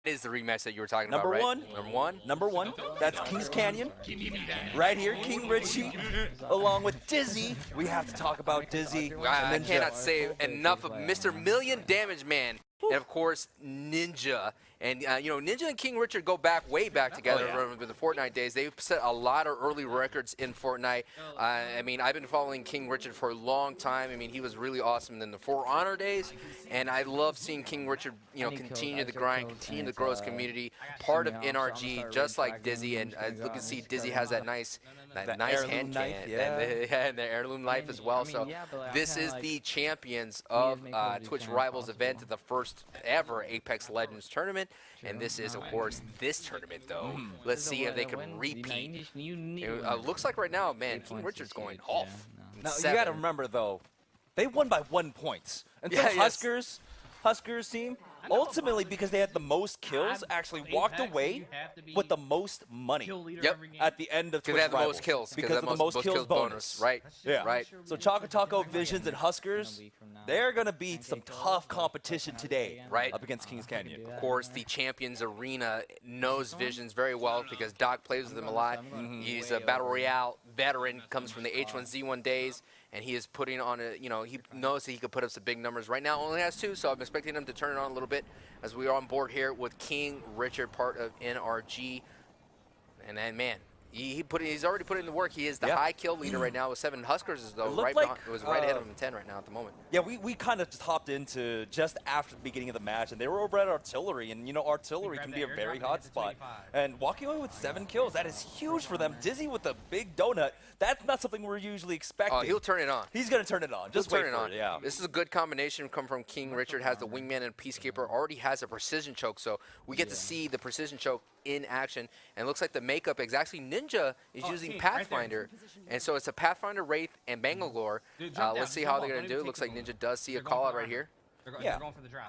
is the rematch that you were talking Number about, right? one. Number one? Number one, that's Kings Canyon. Right here, King Richie, along with Dizzy. We have to talk about Dizzy. I cannot say enough of Mr. Million Damage Man. And, of course, Ninja. And, you know, Ninja and King Richard go back, way back together over the Fortnite days. They've set a lot of early records in Fortnite. I mean, I've been following King Richard for a long time. I mean, he was really awesome in the For Honor days. And I love seeing King Richard, you know, continue the grind, continue to grow his community. Part of NRG, just like Dizzy. And you can see Dizzy has that nice hand cannon. And the heirloom knife as well. So this is the champions of Twitch Rivals event, the first ever Apex Legends tournament. And this is, of course, this tournament, though. Let's see if they can repeat. It looks like right now, man, King Richard's going off. Now, you got to remember, though, they won by 1 point. And so Huskerrs team, ultimately, because they had the most kills, actually walked away with the most money at the end of Twitch Because they had the Rivals. most kills. Because of the most kills bonus. Right. Yeah. Right. So Choco Taco, Visions, and Huskerrs, they're going to beat some tough competition today up against Kings Canyon. Of course, the Champions Arena knows Visions very well because Doc plays with him a lot. He's a Battle Royale veteran, comes from the H1Z1 days, and he is putting on a, you know, he knows that he could put up some big numbers. Right now, only has 2, so I'm expecting him to turn it on a little bit as we are on board here with King Richard, part of NRG. And then, man, he's already put in the work. He is the high kill leader right now with 7. Huskerrs is, though, right ahead of him 10 right now at the moment. Yeah, we kind of just hopped into just after the beginning of the match, and they were over at Artillery, and, you know, Artillery can be a very hot spot. And walking away with 7 kills, that is huge for them. Dizzy with the big donut, that's not something we're usually expecting. Oh, he'll turn it on. He's going to turn it on. Just wait for it, yeah. This is a good combination come from King Richard, has the Wingman and Peacekeeper, already has a precision choke, so we get to see the precision choke in action. And it looks like the makeup is actually Ninja is using Pathfinder, and so it's a Pathfinder, Wraith, and Bangalore. Let's see how they're going to do. It looks like Ninja does see a call out right here. Yeah.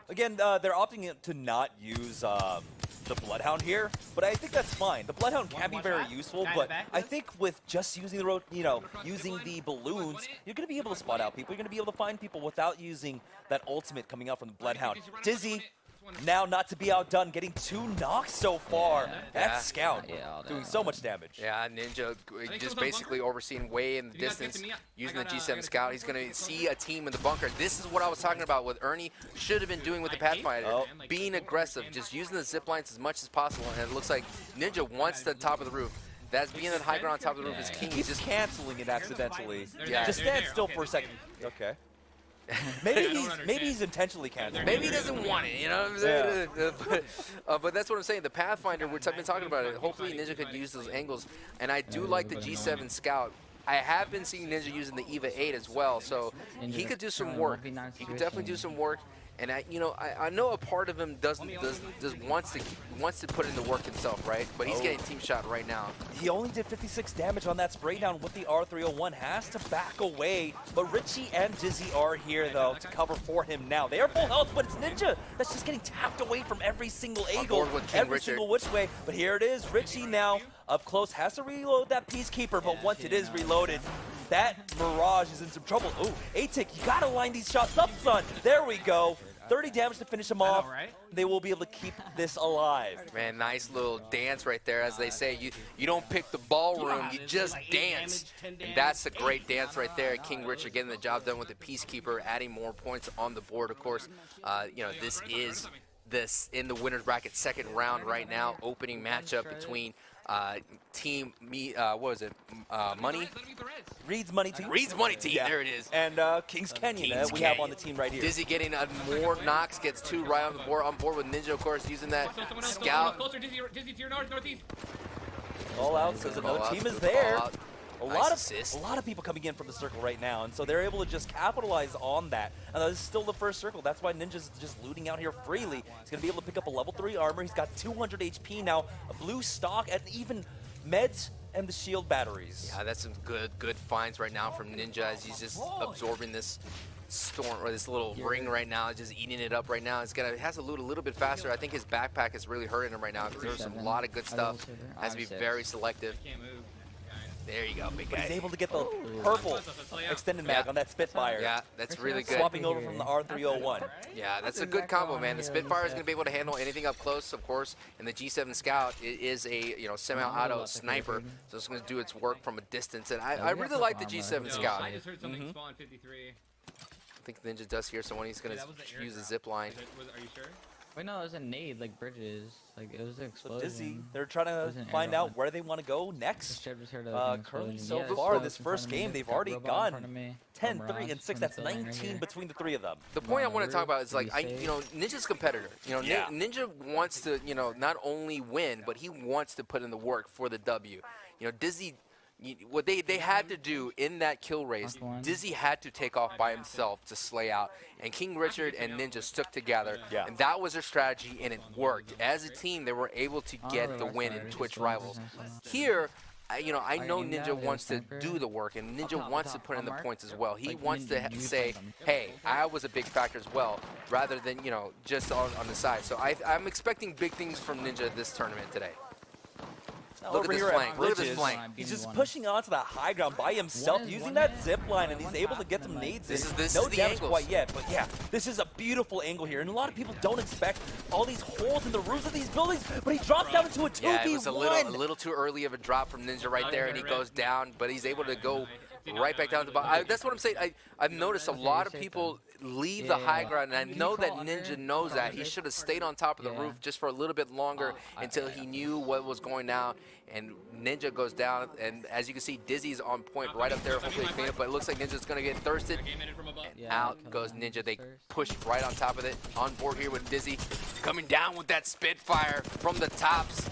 Again, they're opting to not use the Bloodhound here, but I think that's fine. The Bloodhound can be very useful, but I think with just using the using the balloons, you're going to be able to spot out people. You're going to be able to find people without using that ultimate coming out from the Bloodhound. Dizzy, now not to be outdone, getting 2 knocks so far. That's Scout doing so much damage. Yeah, Ninja just basically overseeing way in the distance, using the G7 Scout. He's going to see a team in the bunker. This is what I was talking about with Ernie should have been doing with the Pathfinder. Being aggressive, just using the zip lines as much as possible. And it looks like Ninja wants the top of the roof. That's being at high ground on top of the roof is king. He's just canceling it accidentally. Yeah. Just stand still for a second. Okay. Maybe he's intentionally canceling. Maybe he doesn't want it, you know what I'm saying? But that's what I'm saying. The Pathfinder, which I've been talking about it, hopefully Ninja could use those angles. And I do like the G7 Scout. I have been seeing Ninja using the EVA 8 as well, so he could do some work. He could definitely do some work. And I know a part of him wants to put in the work himself, right? But he's getting team shot right now. He only did 56 damage on that spray down with the R301. Has to back away. But Richie and Dizzy are here though to cover for him now. They are full health, but it's Ninja that's just getting tapped away from every single angle, every single which way. But here it is, Richie now up close, has to reload that Peacekeeper, but once it is reloaded, that Mirage is in some trouble. Ooh, A-Tick, you gotta line these shots up, son. There we go. 30 damage to finish him off. They will be able to keep this alive. Man, nice little dance right there. As they say, you don't pick the ballroom, you just dance. And that's a great dance right there. King Richard getting the job done with the Peacekeeper, adding more points on the board, of course. This is in the winner's bracket second round right now. Opening matchup between Team Money? Reed's Money Team. Reed's Money Team, there it is. And Kings Canyon, we have on the team right here. Dizzy getting more knocks, gets 2 right on the board. On board with Ninja, of course, using that Scout. Closer, Dizzy to your northeast. All out, says another team is there. A lot Nice of people coming in from the circle right now, and so they're able to just capitalize on that. And this is still the first circle. That's why Ninja's just looting out here freely. He's going to be able to pick up a level 3 armor. He's got 200 HP now, a blue stock, and even meds and the shield batteries. Yeah, that's some good finds right now from Ninja as he's just absorbing this storm or this little ring right now, just eating it up right now. It has to loot a little bit faster. I think his backpack is really hurting him right now because there's a lot of good stuff. Has to be very selective. There you go, big But guy. he's able to get the purple extended mag on that Spitfire. Yeah, that's really good. Swapping over from the R301. Yeah, that's a good combo, man. The Spitfire is going to be able to handle anything up close, of course, and the G7 Scout is a semi-auto sniper, so it's going to do its work from a distance. And I really like the G7 Scout. I just heard something spawn 53. I think Ninja does here someone. He's going to use a zip line. Are you sure? Wait, no, it was a nade, like bridges. Like, it was an So explosion. Dizzy, they're trying to find out where they want to go next. Currently, so far, this first game, they've already gone 10, 3, and 6. That's 19 between the three of them. The point I want to talk about is, like, Ninja's a competitor. Ninja wants to, not only win, but he wants to put in the work for the W. Dizzy, what they had to do in that kill race, Dizzy had to take off by himself to slay out, and King Richard and Ninja stuck together, and that was their strategy, and it worked. As a team, they were able to get the win in Twitch Rivals. Here, I know Ninja wants to do the work, and Ninja wants to put in the points as well. He wants to say, hey, I was a big factor as well, rather than, just on the side. So I'm expecting big things from Ninja this tournament today. Look at this flank. Look at this flank. He's just pushing onto that high ground by himself, using that zip line, and he's able to get some nades in. This no is the damage angles. quite yet, but yeah, this is a beautiful angle here, and a lot of people don't expect all these holes in the roofs of these buildings, but he drops down into a 2v1. Yeah, it was a little too early of a drop from Ninja right there, and he goes down, but he's able to go right back down to the bottom. That's what I'm saying. I've noticed a lot of people leave the high ground, and I know that Ninja knows that. He should have stayed on top of the roof just for a little bit longer until he knew what was going down, and Ninja goes down, and as you can see, Dizzy's on point right up there. Hopefully they clean it, but it looks like Ninja's going to get thirsted, and out goes Ninja. They push right on top of it. On board here with Dizzy, coming down with that Spitfire from the tops.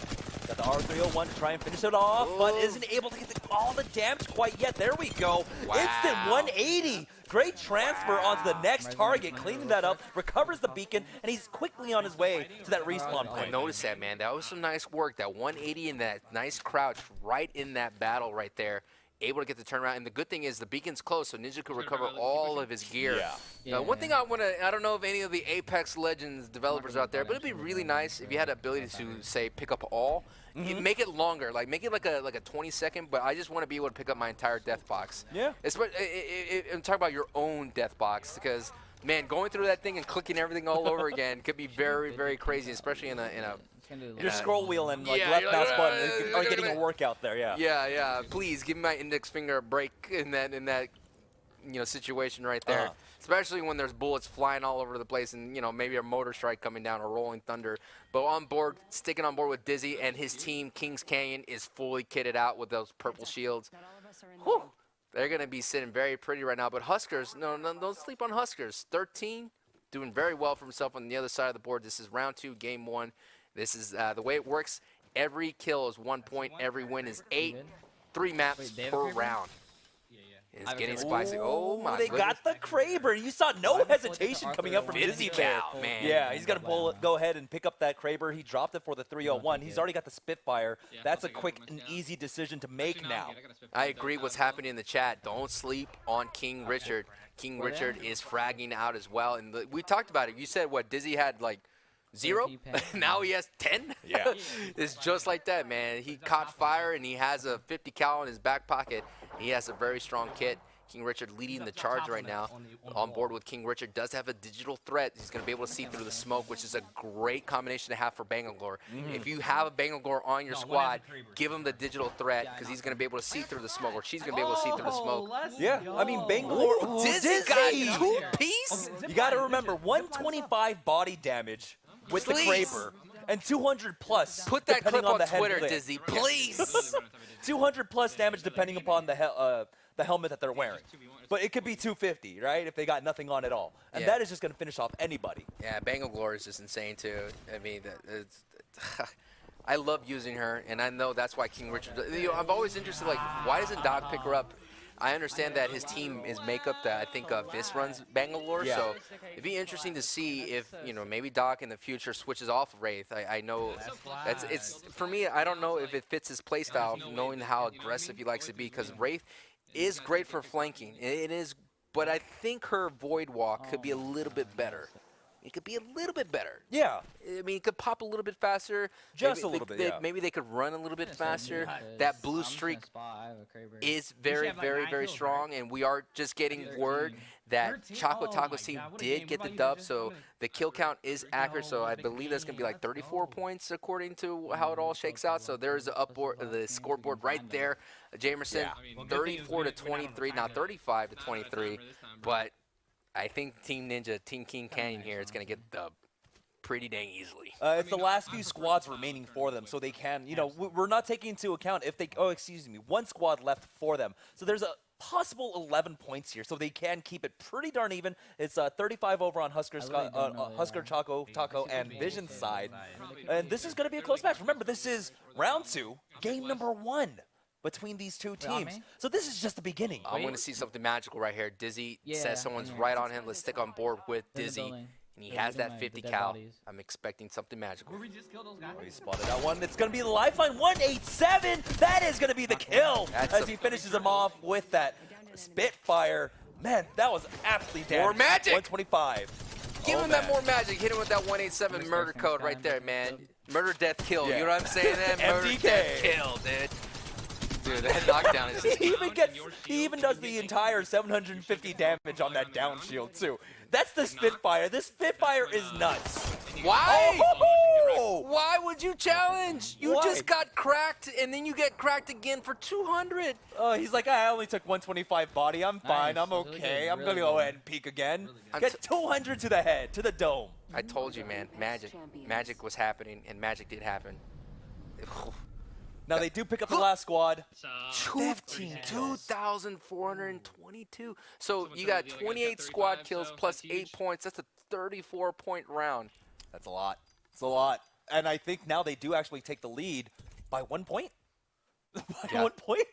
Got the R301 to try and finish it off, but isn't able to get all the damage quite yet. There we go. Wow. Instant 180. Great transfer onto the next target, cleaning that up, recovers the beacon, and he's quickly on his way to that respawn I point. noticed that, man. That was some nice work. That 180 and that nice crouch right in that battle right there. Able to get the turnaround, and the good thing is the beacon's close, so Ninja could recover all of his gear. One thing I don't know if any of the Apex Legends developers out there, but it'd be really nice if you had the ability to say pick up all. You make it longer, like make it like a 20-second. But I just want to be able to pick up my entire death box. Yeah. I'm talking about your own death box, because man, going through that thing and clicking everything all over again could be very, very crazy, especially in a your scroll wheel and left mouse button are getting a workout there. Yeah. Please give me my index finger a break in that situation right there. Especially when there's bullets flying all over the place, and maybe a mortar strike coming down, or rolling thunder. But on board, sticking on board with Dizzy and his team, Kings Canyon is fully kitted out with those purple shields. Whew. They're gonna be sitting very pretty right now. But Huskerrs, no, don't sleep on Huskerrs. 13, doing very well for himself on the other side of the board. This is round 2, game 1. This is the way it works. Every kill is 1 point. Every win is 8. 3 maps per round. It's getting spicy. Oh my They got the Kraber. You saw no hesitation coming up from Dizzy there. Man. Yeah, he's going to go ahead and pick up that Kraber. He dropped it for the 301. He's already got the Spitfire. That's a quick and easy decision to make now. I agree what's happening in the chat. Don't sleep on King Richard. King Richard is fragging out as well. And we talked about it. You said, what, Dizzy had like 0? Now he has 10? Yeah. It's just like that, man. He caught fire, and he has a 50 cal in his back pocket. He has a very strong kit. King Richard leading the charge right now. On board with King Richard, does have a digital threat. He's going to be able to see through the smoke, which is a great combination to have for Bangalore. If you have a Bangalore on your squad, give him the digital threat, because he's going to be able to see through the smoke, or she's going to be able to see through the smoke. Yeah, I mean, Bangalore. Dizzy got 2-piece? You got to remember, 125 body damage with the Kraber. And 200 plus. Put that clip on Twitter, head Dizzy, please. 200 plus damage depending upon the helmet that they're wearing. But it could be 250, right, if they got nothing on at all. And that is just going to finish off anybody. Yeah, Bangalore is just insane, too. I mean, I love using her, and I know that's why King Richard... I'm always interested, like, why doesn't Doc pick her up? I understand that his team is makeup that I think Vis runs Bangalore, so it'd be interesting to see if maybe Doc in the future switches off Wraith. I know it's for me. I don't know if it fits his playstyle, knowing how aggressive he likes to be, because Wraith is great for flanking. It is, but I think her Void Walk could be a little bit better. it could be a little bit better. Yeah. I mean, it could pop a little bit faster. Just maybe a little bit, yeah. Maybe they could run a little bit Yeah, so faster. because That blue I'm just streak gonna spot, I have a Kraber. is should very, have, like, very, 9 very kills, strong, right? and we are just getting 13. word that 13? Choco Oh Taco's my team God, what a did game. get What the about you dub, guys? so the kill count is accurate, so I believe that's going to be like 34 points according to how it all shakes out. So there's the scoreboard right there. Jamerson, Yeah. I mean, good thing is 34 to we're not 23, having now to 35 to not having a 23, timer this time, bro. but I think Team Ninja, Team King Canyon here is going to get the dub pretty dang easily. It's the last few squads remaining for them, so they can, we're not taking into account if they, one squad left for them. So there's a possible 11 points here, so they can keep it pretty darn even. It's 35 over on Huskerrs, I really don't know, Husker, yeah. Taco, and Vision's side. And this is going to be a close match. Remember, this is round 2, game number 1 between these two on teams. me? So this is just the beginning. I'm going to see something magical right here. Dizzy Yeah, says someone's yeah. right on him. Let's stick on board with They're in the Dizzy. building. And he They're has doing that the 50 dead cal. bodies. I'm expecting something magical. Where we just killed those guys? He spotted that one. It's going to be the lifeline. 187. That is going to be the kill That's as a- he finishes him off with that Spitfire. Man, that was absolutely damaged. More magic! 125. Give Oh, him that man. more magic. Hit him with that 187 I'm murder expecting code right spam. there, man. Murder, death, kill. Yeah. You know what I'm saying? That murder, MDK. death, kill, dude. Dude, that knockdown is just... He even does the entire 750 damage on that down shield too. That's the Spitfire. This Spitfire is nuts. Why? Oh! Why would you challenge? You Why? just got cracked, and then you get cracked again for 200. He's like, I only took 125 body. I'm fine. Nice. I'm That's really okay. good. I'm Really gonna go good. ahead and peek again. I'm Get 200 to the head, to the dome. I told you, man. Magic. Magic was happening, and magic did happen. Now they do pick up the last squad. 15, 2,422. So you got 28 squad kills plus 8 points. That's a 34-point round. That's a lot. It's a lot. And I think now they do actually take the lead by 1 point. By Yeah. 1 point?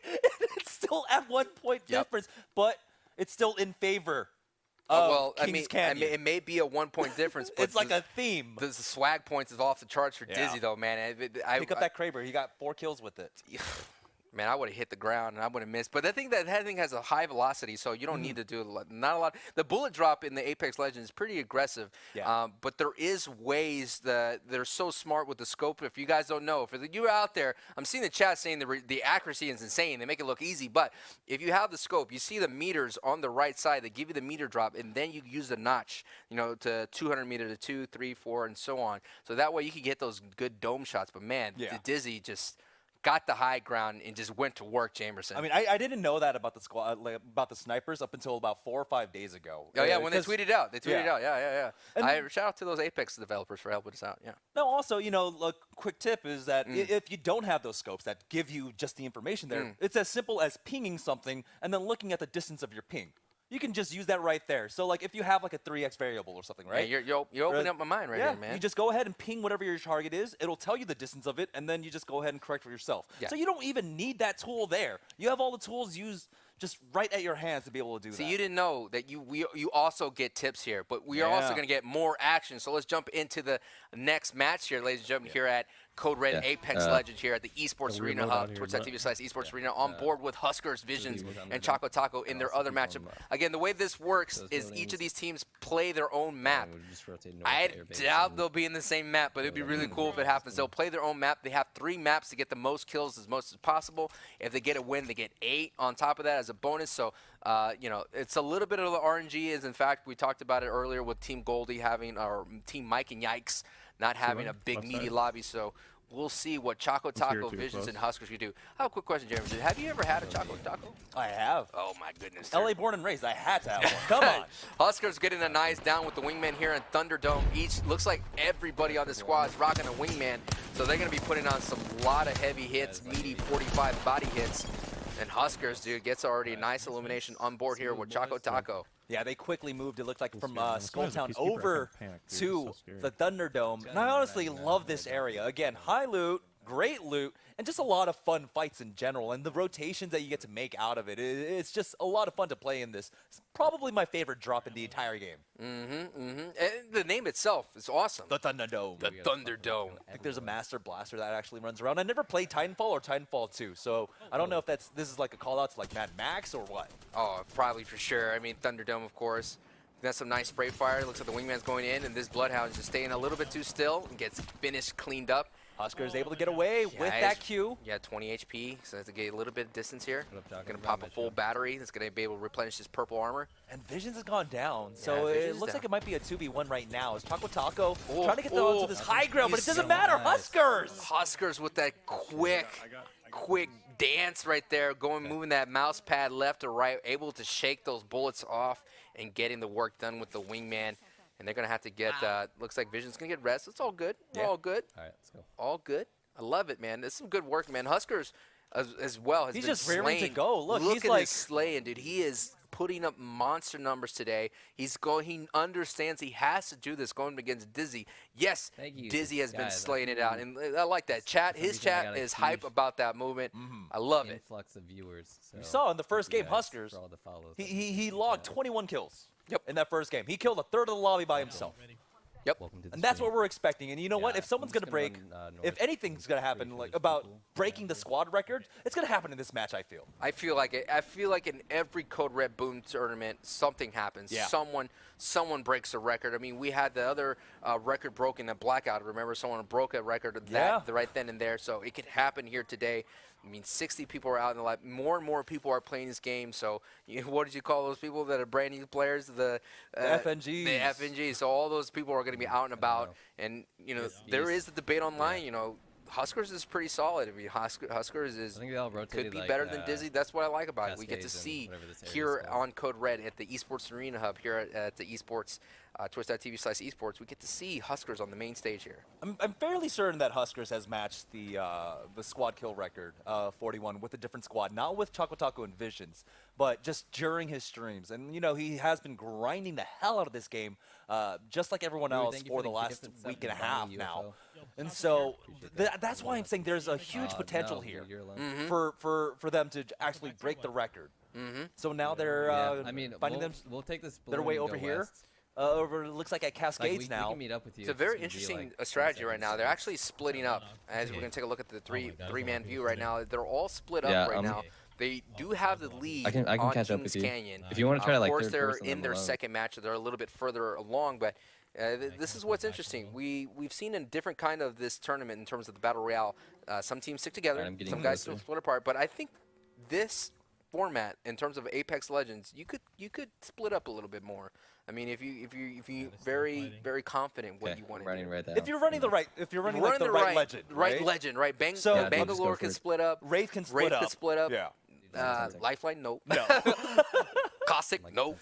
It's still at 1 point Yep. difference, but it's still in favor of Well, Kings Canyon. it may be a 1 point difference, but It's like a theme. the swag points is off the charts for Yeah. Dizzy, though, man. Pick up that Kraber. He got 4 kills with it. Man, I would have hit the ground and I would have missed. But I think that thing has a high velocity, so you don't need to do not a lot. The bullet drop in the Apex Legends is pretty aggressive. Yeah. But there is ways that they're so smart with the scope. If you guys don't know, if you're out there, I'm seeing the chat saying the accuracy is insane. They make it look easy. But if you have the scope, you see the meters on the right side. They give you the meter drop, and then you use the notch, to 200 meter to 2, 3, 4, and so on. So that way you can get those good dome shots. But man, Yeah. the Dizzy just got the high ground and just went to work, Jamerson. I mean, I didn't know that about the squad, about the snipers up until about 4 or 5 days ago. Oh yeah, when they 'cause- tweeted out. They tweeted yeah. out. Yeah. And- Shout out to those Apex developers for helping us out. Yeah. Now, also, a quick tip is that if you don't have those scopes that give you just the information there, it's as simple as pinging something and then looking at the distance of your ping. You can just use that right there. So, like, if you have like a 3x variable or something, right? Hey, you're opening up my mind right yeah, here, man. you just go ahead and ping whatever your target is. It'll tell you the distance of it, and then you just go ahead and correct for yourself. Yeah. So you don't even need that tool there. You have all the tools used just right at your hands to be able to do that. See, you didn't know that you also get tips here, but we are also Yeah. going to get more action. So let's jump into the next match here, ladies and gentlemen, here at Code Red Apex Legends here at the Esports weird Arena mode out Hub, here, Twitch.tv/Esports Arena, on board with Huskerrs, Visions, was on and the Choco Taco in their other people matchup. on the- Again, the way this works Those is each buildings. of these teams play their own map. Would just rotate north I to airbase doubt and- they'll be in the same map, but it'd be really cool if it happens. They'll play their own map. They have 3 maps to get the most kills as most as possible. If they get a win, they get 8 on top of that as a bonus. So, it's a little bit of the RNG. Is in fact, we talked about it earlier with Team Goldie having, or Team Mike and Yikes not having a big left meaty side. lobby. So we'll see what Choco Taco, too, Visions, close. and Huskerrs can do. I have a quick question, Jeremy. Have you ever had a Choco Taco? I have. Oh my goodness. LA born and raised. I had to have one. Come on. Huskers getting a nice down with the wingman here in Thunderdome. Each looks like everybody on the squad is rocking a wingman, so they're going to be putting on some lot of heavy hits, meaty 45 body hits. And Huskers, dude, gets already a nice illumination on board here with Choco Taco. Yeah, they quickly moved, it looked like, from scary. As soon as a Skulltown peacekeeper, I over kinda panicked, dude. to It's so scary. the Thunderdome. And I honestly love this area. Again, high loot, great loot, and just a lot of fun fights in general. And the rotations that you get to make out of it, it's just a lot of fun to play in this. It's probably my favorite drop in the entire game. And the name itself is awesome. The Thunderdome. The Thunderdome. I think there's a Master Blaster that actually runs around. I never played Titanfall or Titanfall 2, so I don't know if this is like a call out to like Mad Max or what. Oh, probably for sure. I mean, Thunderdome, of course. That's some nice spray fire. Looks like the wingman's going in, and this Bloodhound is just staying a little bit too still and gets finished, cleaned up. Huskerrs able to get away with that Q. Yeah, 20 HP, so has to get a little bit of distance here. Gonna Pop a full battery. That's going to be able to replenish his purple armor. And Visions has gone down, so it looks like it might be a 2v1 right now. As Taco trying to get onto this high ground, but it doesn't matter. Huskerrs! Huskerrs with that quick dance right there, moving that mouse pad left to right, able to shake those bullets off and getting the work done with the wingman. And they're going to have to get, looks like Vision's going to get rest. It's all good. We're all good. All right, let's go. All good. I love it, man. It's some good work, man. Huskerrs as well has He's been just raring to go. Look he's like his slaying, dude. He is putting up monster numbers today. He understands he has to do this going against Dizzy. Yes, Dizzy has been slaying it out, and I like that. His chat is hype about that movement. I love it. Influx of viewers. So you saw in the first game, Huskerrs. He logged 21 kills. In that first game, he killed a third of the lobby by himself. And that's what we're expecting. And you know what? If someone's going to break, if anything's going to happen about breaking the squad record, it's going to happen in this match, I feel. I feel like it. I feel like in every Code Red Boom tournament, something happens. Someone breaks a record. I mean, we had the other record broken at Blackout. Remember, someone broke a record of that right then and there. So it could happen here today. I mean, 60 people are out in the live. More and more people are playing this game. So, what did you call those people that are brand new players? The FNGs. The FNGs. So all those people are going to be out and about. And there is the debate online. Huskerrs is pretty solid. I mean, Huskerrs is could be better than Dizzy. That's what I like about it. We get to see here on Code Red at the Esports Arena Hub here at the Esports, twitch.tv/esports. We get to see Huskerrs on the main stage here. I'm fairly certain that Huskerrs has matched the squad kill record, 41, with a different squad, not with Choco Taco and Visions, but just during his streams. And he has been grinding the hell out of this game, just like everyone else for the last week and a half now. And so that's why I'm saying there's a huge potential here for them to actually break the record. So now they're finding we'll take this their way over here. Looks like at Cascades now. We can meet up with you. It's a very interesting strategy right now. They're actually splitting up. As we're going to take a look at the three-man view right now, they're all split up right now. They do have the lead I can on catch up Kings with you. Canyon. If you want to try to of course, they're in their second match. They're a little bit further along, but this is what's interesting. We've seen a different kind of this tournament in terms of the Battle Royale. Some teams stick together, some guys split apart, but I think this format in terms of Apex Legends, you could split up a little bit more. I mean, if you very confident what you want to do. If you're running the right, like the right legend, right? Bangalore can split up. Wraith can split up. Yeah. Lifeline, nope. No. Caustic, nope.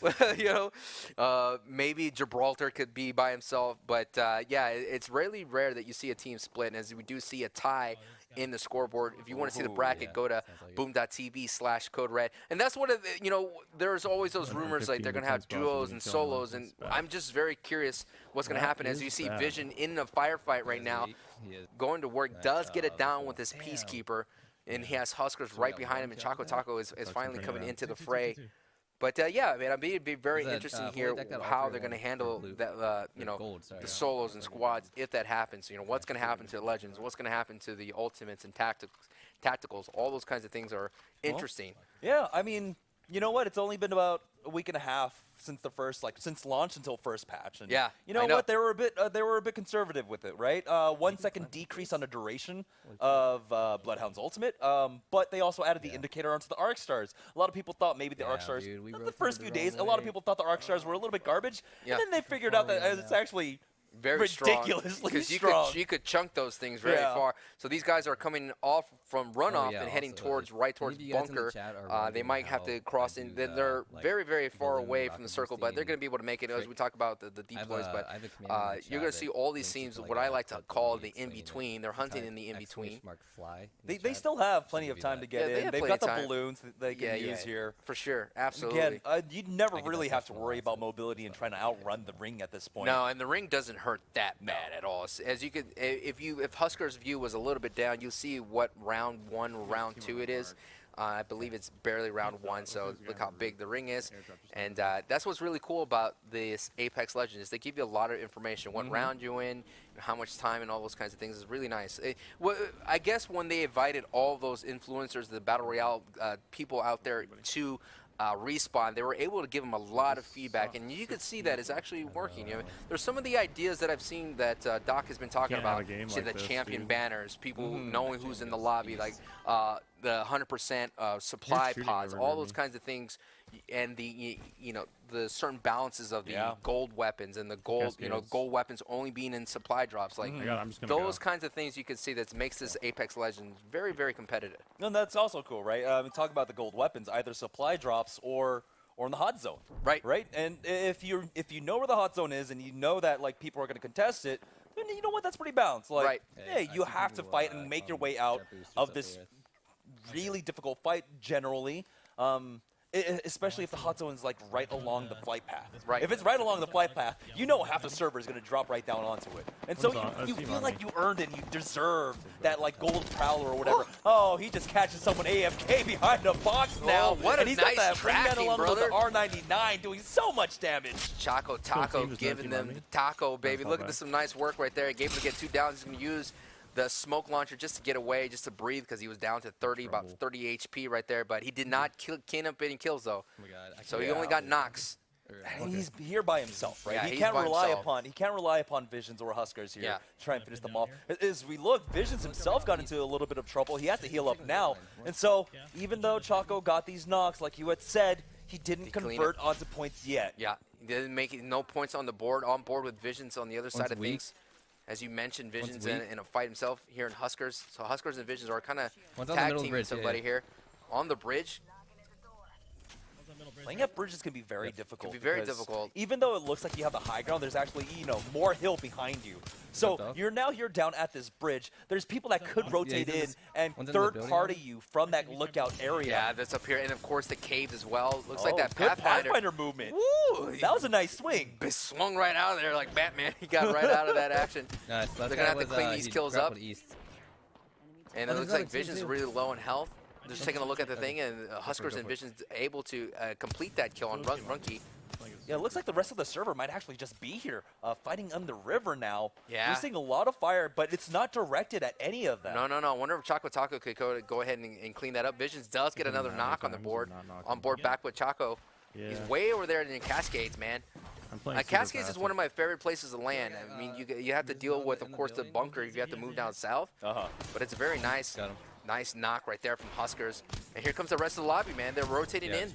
Maybe Gibraltar could be by himself, but yeah, it's really rare that you see a team split. And as we do see a tie in the scoreboard, if you want to see the bracket, go to boom.tv/Code Red. And that's what there's always those rumors like they're gonna have duos and solos, and I'm just very curious what's gonna happen as you see Vision in a firefight right now, going to work, does get it down with his Peacekeeper, and he has Huskerrs right behind him, and Choco Taco is finally coming into the fray. But yeah, man, it'd be very interesting here how they're going to handle that, the solos and squads if that happens. What's going to happen to the Legends? What's going to happen to the Ultimates and Tacticals? All those kinds of things are interesting. Yeah, I mean, you know what? It's only been about a week and a half since the first, since launch until first patch. And you know what? They were a bit conservative with it, right? 1 second decrease on the duration of Bloodhound's ultimate, but they also added the indicator onto the Arc Stars. A lot of people thought maybe the Arc Stars, the first few days, a lot of people thought the Arc Stars were a little bit garbage, and then they figured out that it's actually very ridiculously strong. You could chunk those things very far. So these guys are coming off from runoff and heading towards bunker. They might have to cross in. They're very, very far away from the circle, but they're going to be able to make it as we talk about the deploys. But you're going to see all these teams, what I like to call the in-between. They're hunting in the in-between. They still have plenty of time to get in. They've got the balloons that they can use here. For sure, absolutely. Again, you'd never really have to worry about mobility and trying to outrun the ring at this point. No, and the ring doesn't hurt that bad at all. As you could, if Huskerrs' view was a little bit down, you'll see what round 1, round 2 it is. I believe it's barely round 1, so look how big the ring is. And that's what's really cool about this Apex Legends is they give you a lot of information. What round you're in, how much time, and all those kinds of things is really nice. I guess when they invited all those influencers, the Battle Royale people out there to Respawn, they were able to give him a lot of feedback, and you could see that it's actually working. You know, there's some of the ideas that I've seen that Doc has been talking about, the champion banners, people knowing who's in the lobby, like the 100% supply pods, all those kinds of things, and the the certain balances of the gold weapons and the gold gold weapons only being in supply drops, like those kinds of things you can see that makes this Apex Legends very, very competitive. And that's also cool, right? We talk about the gold weapons, either supply drops or in the hot zone. Right. And if you know where the hot zone is and you know that like people are going to contest it, then you know what, that's pretty balanced. Like, hey, you have to fight and make your way out of this really difficult fight generally. Especially if the hot zone is like right along the flight path. If it's right along the flight path, you know half the server is going to drop right down onto it. And so you feel like you earned it and you deserve that like gold prowler or whatever. Oh, he just catches someone AFK behind the box now. What and a he's nice got that tracking, along brother. with the R99 doing so much damage. Choco Taco giving them the taco, baby. Look at this, some nice work right there. He gave him to get 2 downs. He's going to use the smoke launcher just to get away, just to breathe, because he was down to 30, about 30 HP right there. But he did not end up getting kills, though. Oh my God. So he only got knocks. And he's here by himself, right? Yeah, he can't rely upon Visions or Huskerrs here to try and finish them off. As we look, Visions himself got into a little bit of trouble. He has to heal up now. And so even though Choco got these knocks, like you had said, he didn't convert onto points yet. Yeah, he didn't make it, no points on the board. On board with Visions on the other side of things. As you mentioned, Visions in a fight himself here in Huskerrs. So Huskerrs and Visions are kind of tag teaming somebody here. On the bridge. Playing at bridges can be very difficult. Can be very difficult. Even though it looks like you have the high ground, there's actually, more hill behind you. So you're now here down at this bridge. There's people that could rotate in and third-party you from that lookout area. Yeah, that's up here. And, of course, the caves as well. Looks like that good Pathfinder movement. Woo! That was a nice swing. Swung right out of there like Batman. He got right out of that action. They're going to have to clean these kills up. And it looks like Vision's really low in health. Just taking a look at the thing, and Huskerrs and Vision's able to complete that kill on Runky. Yeah, it looks like the rest of the server might actually just be here, fighting on the river now. Yeah. You're seeing a lot of fire, but it's not directed at any of them. No. I wonder if Choco Taco could go ahead and clean that up. Visions does get another knock on the board. On board back with Choco. Yeah. He's way over there in Cascades, man. Cascades is one of my favorite places to land. I mean, you have to deal with, of course, the bunker if you have to move down south. But it's very nice. Nice knock right there from Huskerrs. And here comes the rest of the lobby, man. They're rotating in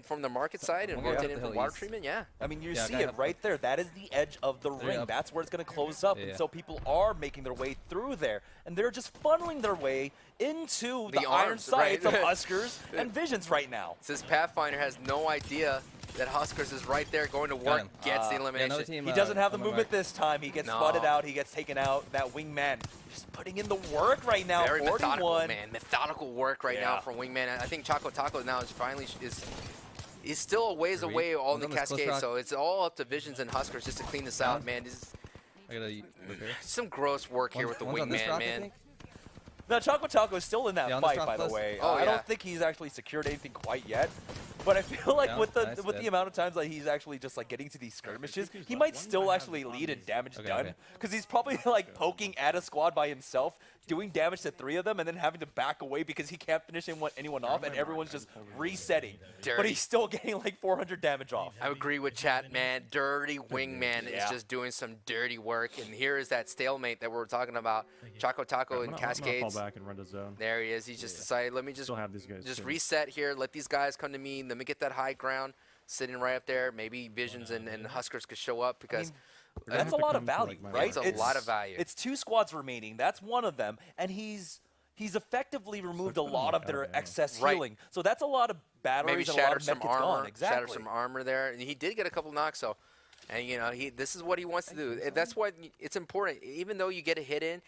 from the market side and rotating in from water treatment, I mean, you see it right there. That is the edge of the ring. That's where it's going to close up. And so people are making their way through there. And they're just funneling their way into the iron sights of Huskerrs and Visions right now. This Pathfinder has no idea that Huskerrs is right there going to work, gets the elimination. He doesn't have the movement this time. He gets spotted out. He gets taken out. That wingman just putting in the work right now. Very methodical, man. Methodical work right now from wingman. I think Choco Taco now is finally is still a ways away all in the Cascade, so it's all up to Visions and Huskerrs just to clean this out, man. Some gross work here with the wingman, man. Now, Choco Taco is still in that fight, by the way. I don't think he's actually secured anything quite yet. But I feel like with the amount of times that he's actually just like getting to these skirmishes, he might still actually lead in damage done. Because he's probably like poking at a squad by himself, doing damage to 3 of them, and then having to back away because he can't finish anyone off, and everyone's just resetting. But he's still getting like 400 damage off. I agree with chat, man. Dirty wingman is just doing some dirty work. And here is that stalemate that we were talking about. Choco Taco and Cascades. Fall back and run to zone. There he is. He just decided, let me just reset here. Let these guys come to me. Let me get that high ground sitting right up there. Maybe Visions and Huskerrs could show up because that's a lot of value, right? It's a lot of value. It's 2 squads remaining. That's one of them, and he's effectively removed a lot of their excess healing. So that's a lot of batteries. Maybe and a lot of some medkits gone. Shattered some armor there, and he did get a couple knocks. So, and this is what he wants to do. That's why it's important. Even though you get a hit in,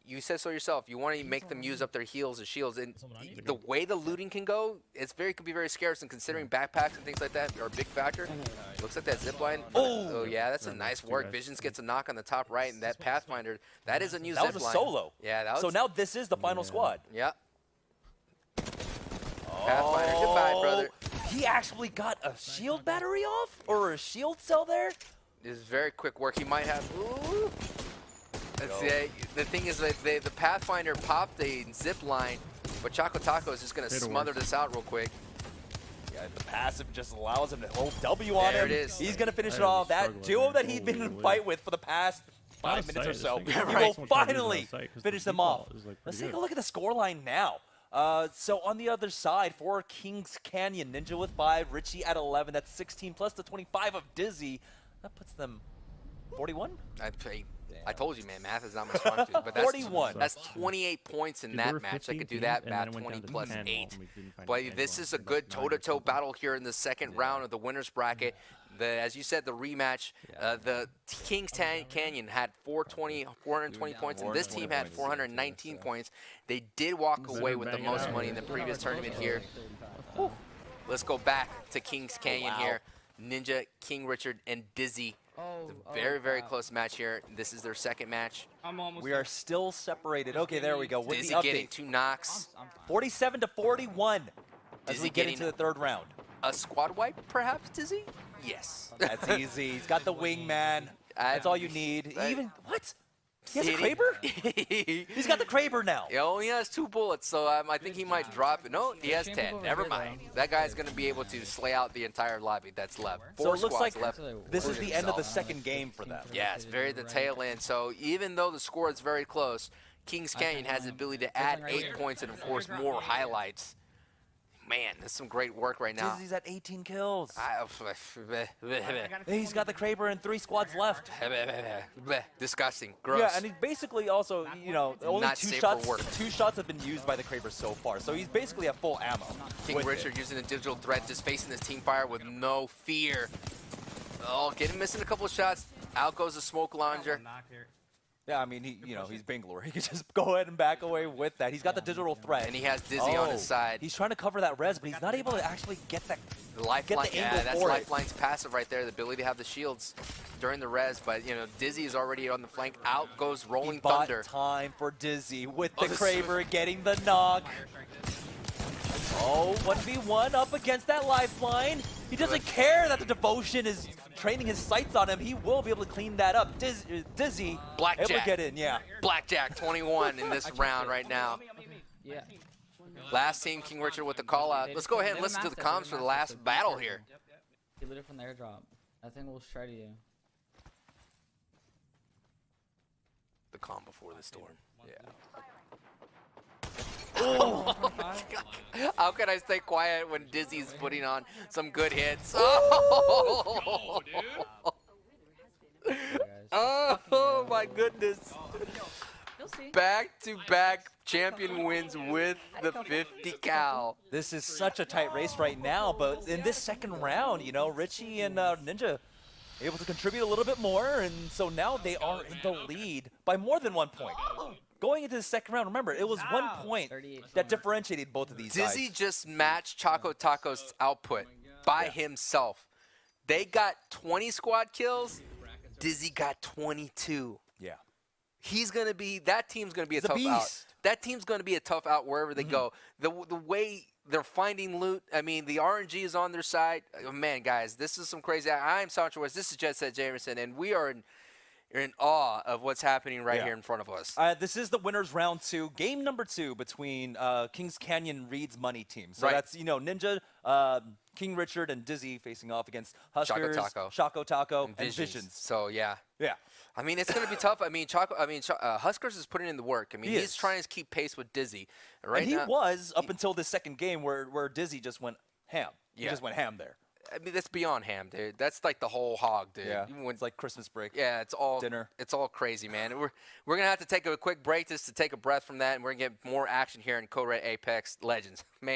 you said so yourself. You want to make them use up their heals and shields, and the way the looting can go, could be very scarce. And considering backpacks and things like that are a big factor. Looks like that zipline. Oh yeah, that's a nice work. Visions gets a knock on the top right, and that Pathfinder, that is a new zipline. That was a solo. Yeah, that was. So now this is the final squad. Yeah. Pathfinder, goodbye, brother. He actually got a shield battery off, or a shield cell there. This is very quick work. He might have. Ooh. The thing is that the Pathfinder popped a zip line, but Choco Taco is just going to smother this out real quick. Yeah, the passive just allows him to hold W on There him. it is. He's going to finish I it off. really That struggle duo with that that. he's been in a Holy fight with for the past 5 of minutes or sight, so, this he thing- will Right. finally Sight, 'cause the finish them off. default is, like, Let's pretty take a good. look at the scoreline now. So on the other side, for Kings Canyon, Ninja with 5, Richie at 11. That's 16 plus the 25 of Dizzy. That puts them 41? I told you, man, math is not my strong suit. But that's 41. That's 28 points in Dude, there that were match. I 15 could do teams, that and math, then it went 20 down to plus 10 8. and we couldn't find But anyone this is a about good 9 or toe-to-toe something. battle here in the second round of the winners bracket. As you said, the rematch. The Kings Canyon had 420 points, and this team had 419 points. They did walk away with the bang it most out money in the here. previous tournament here. Let's go back to Kings Canyon wow. here. Ninja, King Richard, and Dizzy. It's a very, very close match here. This is their second match. I'm almost We are still separated. Okay, there we go. With Dizzy the getting update, 2 knocks. 47 to 41 as Dizzy we get getting- into the third round. A squad wipe, perhaps, Dizzy? Yes. That's easy. He's got the wingman. That's all you need. Even what? He has a Kraber? He's got the Kraber now. He only has 2 bullets, so I think he might drop it. No, he has Champ 10. over Never here, mind. though. That guy's going to be able to slay out the entire lobby that's left. So 4 it looks squads like left. this for is the end of the himself. second game for them. Yeah, it's very the tail end. So even though the score is very close, Kings Canyon has the ability to add 8 points and, of course, more highlights. Man, that's some great work right now. Dizzy's at 18 kills. I- He's got the Kraber and 3 squads left. Disgusting. Gross. Yeah, and he basically also, only Not two safe shots. for work. 2 shots have been used by the Kraber so far, so he's basically at full ammo. King with it. Richard using a digital threat, just facing this team fire with no fear. Oh, getting missing a couple of shots. Out goes the smoke launcher. Yeah, I mean, he's Bangalore. He can just go ahead and back away with that. He's got the digital threat. And he has Dizzy on his side. He's trying to cover that res, but he's not able to actually get that. The lifeline, Get the yeah, angle that's for it. Lifeline's passive right there, the ability to have the shields during the res. But, Dizzy is already on the flank. Out goes Rolling He bought Thunder. time for Dizzy with Oh, the this- Kraber getting the knock. Oh, 1v1 up against that lifeline. He doesn't care that the devotion is training his sights on him. He will be able to clean that up. Dizzy able to Blackjack. get in, yeah. Blackjack 21 in this round right now. Yeah. Last team, King Richard with the call out. Let's go ahead and listen to the comms for the last battle here. You lit it from the airdrop. That thing will shred you. The calm before the storm. Yeah. How can I stay quiet when Dizzy's putting on some good hits? Oh, oh my goodness. You'll see. Back-to-back champion wins with the 50 cal. This is such a tight race right now, but in this second round, Richie and Ninja able to contribute a little bit more, and so now they are in the lead by more than 1 point. Going into the second round, remember, it was 1 point 38. that differentiated both of these Dizzy guys. just matched Choco Taco's output by himself. They got 20 squad kills. Dizzy got 22. Yeah. That team's gonna be a He's a tough out. beast. That team's gonna be a tough out wherever they go. The way they're finding loot, I mean, the RNG is on their side. Oh, man, guys, this is some crazy. I'm Sancho West. This is Jet Set Jamerson, and we are in awe of what's happening right here in front of us. This is the winners round 2, game number 2 between Kings Canyon Reed's money team. So Right. that's Ninja, King Richard, and Dizzy facing off against Huskerrs, Taco. Choco Taco, and Visions. So yeah. Yeah. I mean, it's going to be tough. I mean, Huskerrs is putting in the work. I mean, He he's is. trying to keep pace with Dizzy. Right And he now, was up until the second game where Dizzy just went ham. He Yeah. just went ham there. I mean, that's beyond ham, dude. That's like the whole hog, dude. Yeah. Even when It's like Christmas break. yeah, it's all dinner. It's all crazy, man. We're gonna have to take a quick break just to take a breath from that, and we're gonna get more action here in Code Red Apex Legends, man.